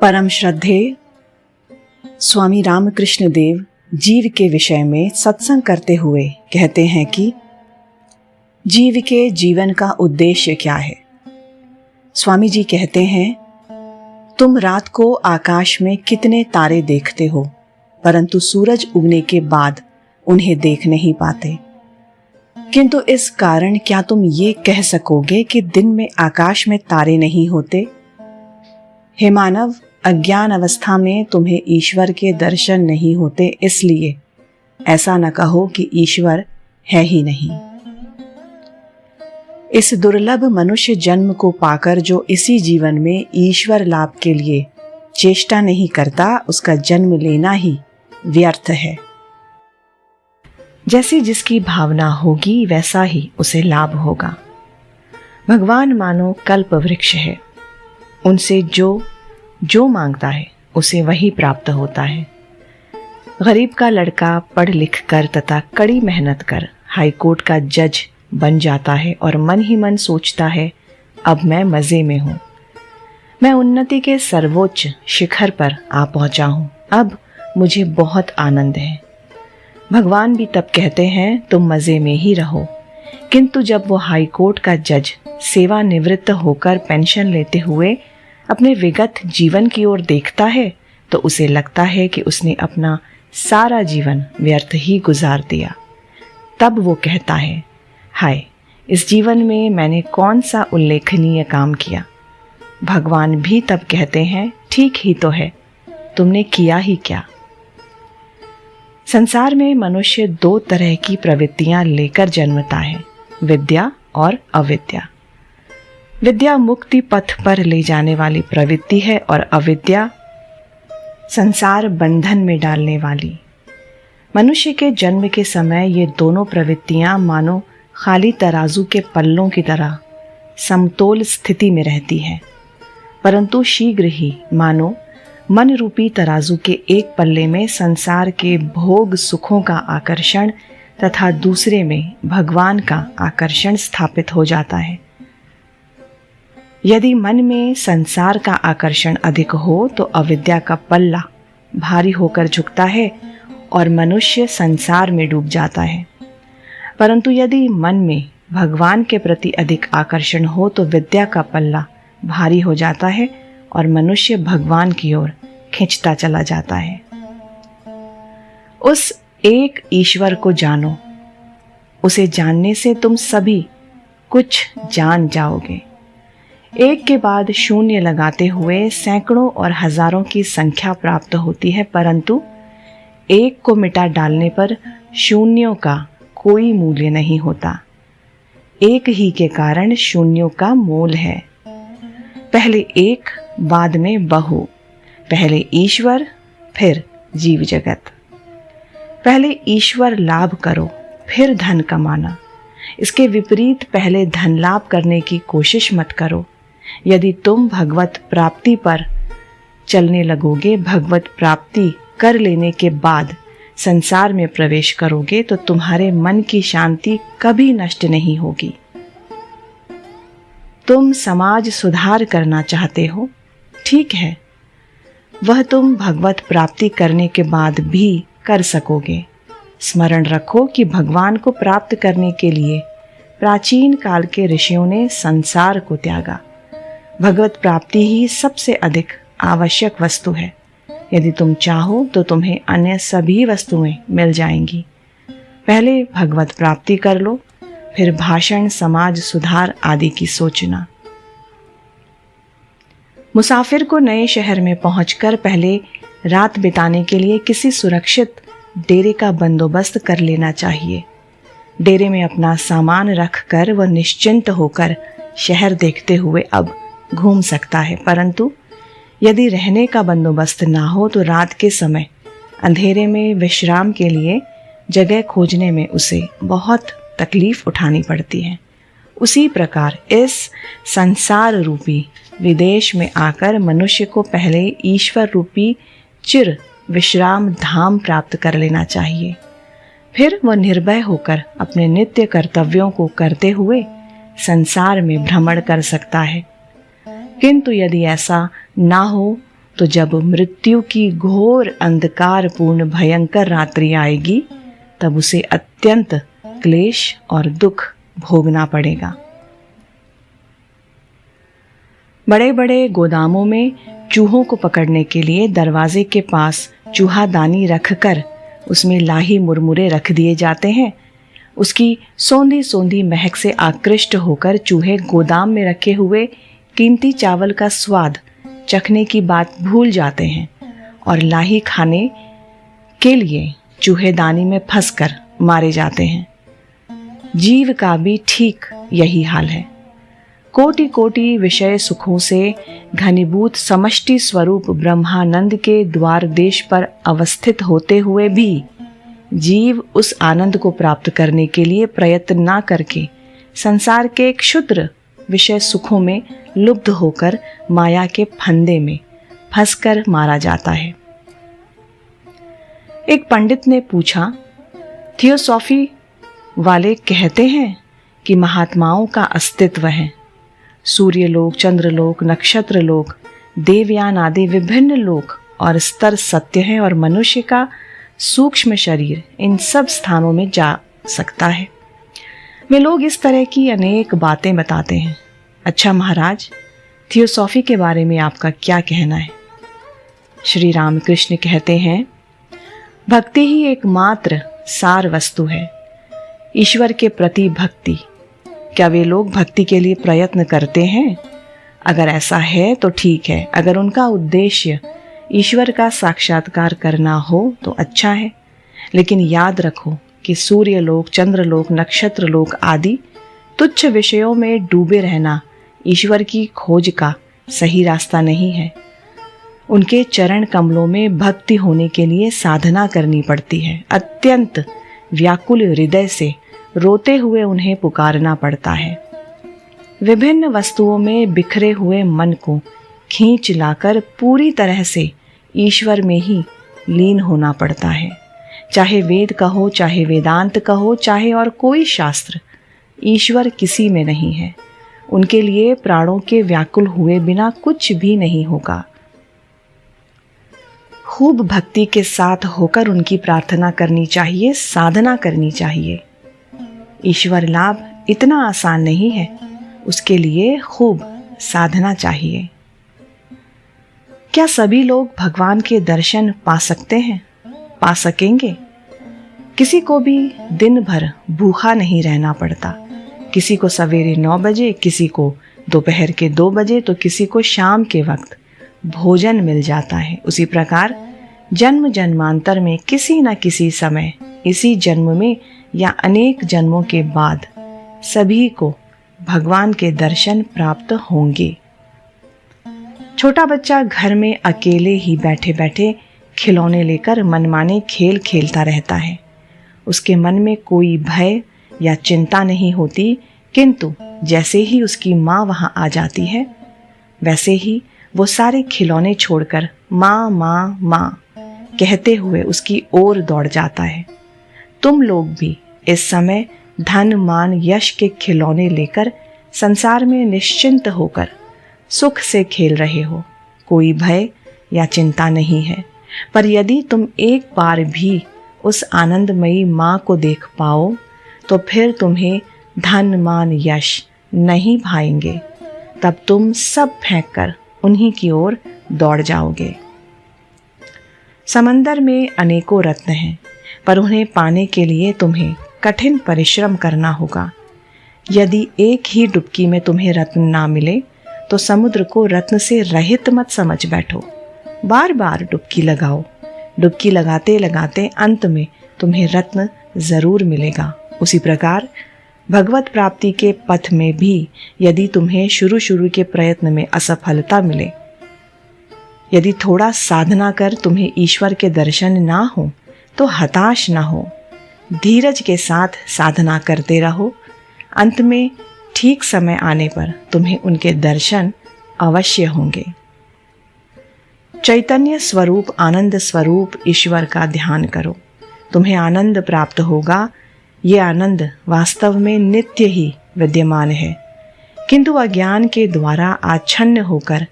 परम श्रद्धेय स्वामी रामकृष्ण देव जीव के विषय में सत्संग करते हुए कहते हैं कि जीव के जीवन का उद्देश्य क्या है। स्वामी जी कहते हैं, तुम रात को आकाश में कितने तारे देखते हो, परंतु सूरज उगने के बाद उन्हें देख नहीं पाते। किंतु इस कारण क्या तुम ये कह सकोगे कि दिन में आकाश में तारे नहीं होते? हे मानव, अज्ञान अवस्था में तुम्हें ईश्वर के दर्शन नहीं होते, इसलिए ऐसा न कहो कि ईश्वर है ही नहीं। इस दुर्लभ मनुष्य जन्म को पाकर जो इसी जीवन में ईश्वर लाभ के लिए चेष्टा नहीं करता, उसका जन्म लेना ही व्यर्थ है। जैसी जिसकी भावना होगी वैसा ही उसे लाभ होगा। भगवान मानो कल्प वृक्ष है, उनसे जो मांगता है उसे वही प्राप्त होता है। गरीब का लड़का पढ़ लिख कर तथा कड़ी मेहनत कर हाईकोर्ट का जज बन जाता है और मन ही मन सोचता है, अब मैं मज़े में हूँ, मैं उन्नति के सर्वोच्च शिखर पर आ पहुँचा हूँ, अब मुझे बहुत आनंद है। भगवान भी तब कहते हैं, तुम मज़े में ही रहो। किंतु जब वो हाईकोर्ट का जज सेवानिवृत्त होकर पेंशन लेते हुए अपने विगत जीवन की ओर देखता है तो उसे लगता है कि उसने अपना सारा जीवन व्यर्थ ही गुजार दिया। तब वो कहता है, हाय, इस जीवन में मैंने कौन सा उल्लेखनीय काम किया। भगवान भी तब कहते हैं, ठीक ही तो है, तुमने किया ही क्या। संसार में मनुष्य दो तरह की प्रवृत्तियां लेकर जन्मता है, विद्या और अविद्या। विद्या मुक्ति पथ पर ले जाने वाली प्रवृत्ति है और अविद्या संसार बंधन में डालने वाली। मनुष्य के जन्म के समय ये दोनों प्रवृत्तियां मानो खाली तराजू के पल्लों की तरह समतोल स्थिति में रहती हैं, परंतु शीघ्र ही मानो मन रूपी तराजू के एक पल्ले में संसार के भोग सुखों का आकर्षण तथा दूसरे में भगवान का आकर्षण स्थापित हो जाता है। यदि मन में संसार का आकर्षण अधिक हो तो अविद्या का पल्ला भारी होकर झुकता है और मनुष्य संसार में डूब जाता है। परंतु यदि मन में भगवान के प्रति अधिक आकर्षण हो तो विद्या का पल्ला भारी हो जाता है और मनुष्य भगवान की ओर खींचता चला जाता है। उस एक ईश्वर को जानो, उसे जानने से तुम सभी कुछ जान जाओगे। एक के बाद शून्य लगाते हुए सैकड़ों और हजारों की संख्या प्राप्त होती है, परंतु एक को मिटा डालने पर शून्यों का कोई मूल्य नहीं होता। एक ही के कारण शून्यों का मोल है। पहले एक, बाद में बहु, पहले ईश्वर, फिर जीव जगत। पहले ईश्वर लाभ करो, फिर धन कमाना। इसके विपरीत पहले धन लाभ करने की कोशिश मत करो। यदि तुम भगवत प्राप्ति पर चलने लगोगे, भगवत प्राप्ति कर लेने के बाद संसार में प्रवेश करोगे तो तुम्हारे मन की शांति कभी नष्ट नहीं होगी। तुम समाज सुधार करना चाहते हो, ठीक है, वह तुम भगवत प्राप्ति करने के बाद भी कर सकोगे। स्मरण रखो कि भगवान को प्राप्त करने के लिए प्राचीन काल के ऋषियों ने संसार को त्यागा। भगवत प्राप्ति ही सबसे अधिक आवश्यक वस्तु है। यदि तुम चाहो तो तुम्हें अन्य सभी वस्तुएं मिल जाएंगी। पहले भगवत प्राप्ति कर लो, फिर भाषण, समाज सुधार आदि की सोचना। मुसाफिर को नए शहर में पहुंचकर पहले रात बिताने के लिए किसी सुरक्षित डेरे का बंदोबस्त कर लेना चाहिए। डेरे में अपना सामान रखकर वह निश्चिंत होकर शहर देखते हुए अब घूम सकता है, परंतु यदि रहने का बंदोबस्त ना हो तो रात के समय अंधेरे में विश्राम के लिए जगह खोजने में उसे बहुत तकलीफ उठानी पड़ती है। उसी प्रकार इस संसार रूपी विदेश में आकर मनुष्य को पहले ईश्वर रूपी चिर विश्राम धाम प्राप्त कर लेना चाहिए। फिर वह निर्भय होकर अपने नित्य कर्तव्यों को करते हुए संसार में भ्रमण कर सकता है। किंतु यदि ऐसा ना हो तो जब मृत्यु की घोर अंधकारपूर्ण भयंकर रात्रि आएगी तब उसे अत्यंत क्लेश और दुख भोगना पड़ेगा। बड़े बड़े गोदामों में चूहों को पकड़ने के लिए दरवाजे के पास चूहादानी रखकर उसमें लाही मुरमुरे रख दिए जाते हैं। उसकी सौंधी सौंधी महक से आकृष्ट होकर चूहे गोदाम में रखे हुए कीमती चावल का स्वाद चखने की बात भूल जाते हैं और लाही खाने के लिए चूहेदानी में फंसकर मारे जाते हैं। जीव का भी ठीक यही हाल है। कोटि कोटि विषय सुखों से घनीभूत समष्टि स्वरूप ब्रह्मानंद के द्वार देश पर अवस्थित होते हुए भी जीव उस आनंद को प्राप्त करने के लिए प्रयत्न ना करके संसार के क्षुद्र विषय सुखों में लुब्ध होकर माया के फंदे में फंसकर मारा जाता है। एक पंडित ने पूछा, थियोसॉफी वाले कहते हैं कि महात्माओं का अस्तित्व है। सूर्यलोक, चंद्रलोक, नक्षत्रलोक, देवयान आदि विभिन्न लोक और स्तर सत्य हैं और मनुष्य का सूक्ष्म शरीर इन सब स्थानों में जा सकता है। वे लोग इस तरह की अनेक बातें बताते हैं। अच्छा महाराज, थियोसॉफी के बारे में आपका क्या कहना है? श्री रामकृष्ण कहते हैं, भक्ति ही एकमात्र सार वस्तु है। ईश्वर के प्रति भक्ति। क्या वे लोग भक्ति के लिए प्रयत्न करते हैं? अगर ऐसा है तो ठीक है। अगर उनका उद्देश्य ईश्वर का साक्षात्कार करना हो तो अच्छा है, लेकिन याद रखो कि सूर्यलोक, चंद्रलोक, नक्षत्रलोक आदि तुच्छ विषयों में डूबे रहना ईश्वर की खोज का सही रास्ता नहीं है। उनके चरण कमलों में भक्ति होने के लिए साधना करनी पड़ती है। अत्यंत व्याकुल हृदय से रोते हुए उन्हें पुकारना पड़ता है। विभिन्न वस्तुओं में बिखरे हुए मन को खींच लाकर पूरी तरह से ईश्वर में ही लीन होना पड़ता है। चाहे वेद कहो, चाहे वेदांत कहो, चाहे और कोई शास्त्र, ईश्वर किसी में नहीं है। उनके लिए प्राणों के व्याकुल हुए बिना कुछ भी नहीं होगा। खूब भक्ति के साथ होकर उनकी प्रार्थना करनी चाहिए, साधना करनी चाहिए। ईश्वर लाभ इतना आसान नहीं है, उसके लिए खूब साधना चाहिए। क्या सभी लोग भगवान के दर्शन पा सकते हैं? पा सकेंगे? किसी को भी दिन भर भूखा नहीं रहना पड़ता। किसी को सवेरे 9 बजे, किसी को दोपहर के 2 बजे, तो किसी को शाम के वक्त भोजन मिल जाता है। उसी प्रकार जन्म जन्मांतर में किसी न किसी समय, इसी जन्म में या अनेक जन्मों के बाद सभी को भगवान के दर्शन प्राप्त होंगे। छोटा बच्चा घर में अकेले ही बैठे बैठे खिलौने लेकर मनमाने खेल खेलता रहता है। उसके मन में कोई भय या चिंता नहीं होती, किंतु जैसे ही उसकी माँ वहाँ आ जाती है, वैसे ही वो सारे खिलौने छोड़कर माँ माँ माँ कहते हुए उसकी ओर दौड़ जाता है। तुम लोग भी इस समय धन, मान, यश के खिलौने लेकर संसार में निश्चिंत होकर सुख से खेल रहे हो। कोई भय या चिंता नहीं है। पर यदि तुम एक बार भी उस आनंदमयी माँ को देख पाओ तो फिर तुम्हें धन, मान, यश नहीं भाएंगे। तब तुम सब फेंक कर उन्हीं की ओर दौड़ जाओगे। समंदर में अनेकों रत्न हैं, पर उन्हें पाने के लिए तुम्हें कठिन परिश्रम करना होगा। यदि एक ही डुबकी में तुम्हें रत्न ना मिले तो समुद्र को रत्न से रहित मत समझ बैठो। बार बार डुबकी लगाओ। डुबकी लगाते लगाते अंत में तुम्हें रत्न जरूर मिलेगा। उसी प्रकार भगवत प्राप्ति के पथ में भी यदि तुम्हें शुरू के प्रयत्न में असफलता मिले, यदि थोड़ा साधना कर तुम्हें ईश्वर के दर्शन ना हो तो हताश ना हो। धीरज के साथ साधना करते रहो। अंत में ठीक समय आने पर तुम्हें उनके दर्शन अवश्य होंगे। चैतन्य स्वरूप, आनंद स्वरूप ईश्वर का ध्यान करो, तुम्हें आनंद प्राप्त होगा। ये आनंद वास्तव में नित्य ही विद्यमान है, किंतु अज्ञान के द्वारा आच्छन्न होकर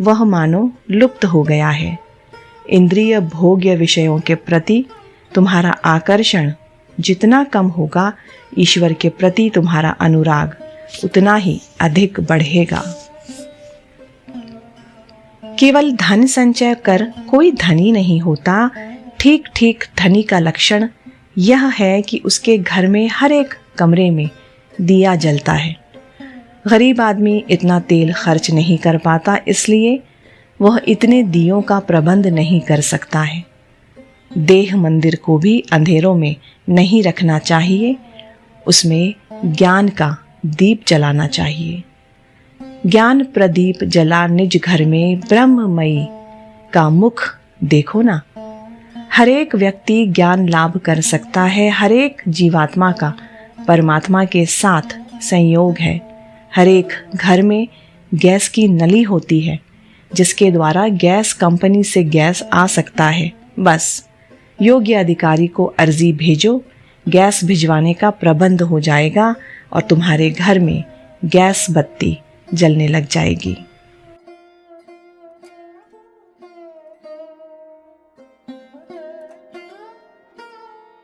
वह मानो लुप्त हो गया है। इंद्रिय भोग्य विषयों के प्रति तुम्हारा आकर्षण जितना कम होगा, ईश्वर के प्रति तुम्हारा अनुराग उतना ही अधिक बढ़ेगा। केवल धन संचय कर कोई धनी नहीं होता। ठीक ठीक धनी का लक्षण यह है कि उसके घर में हर एक कमरे में दिया जलता है। गरीब आदमी इतना तेल खर्च नहीं कर पाता, इसलिए वह इतने दियों का प्रबंध नहीं कर सकता है। देह मंदिर को भी अंधेरों में नहीं रखना चाहिए, उसमें ज्ञान का दीप जलाना चाहिए। ज्ञान प्रदीप जला निज घर में, ब्रह्ममयी का मुख देखो ना। हर एक व्यक्ति ज्ञान लाभ कर सकता है। हर एक जीवात्मा का परमात्मा के साथ संयोग है। हर एक घर में गैस की नली होती है, जिसके द्वारा गैस कंपनी से गैस आ सकता है। बस योग्य अधिकारी को अर्जी भेजो, गैस भिजवाने का प्रबंध हो जाएगा और तुम्हारे घर में गैस बत्ती जलने लग जाएगी।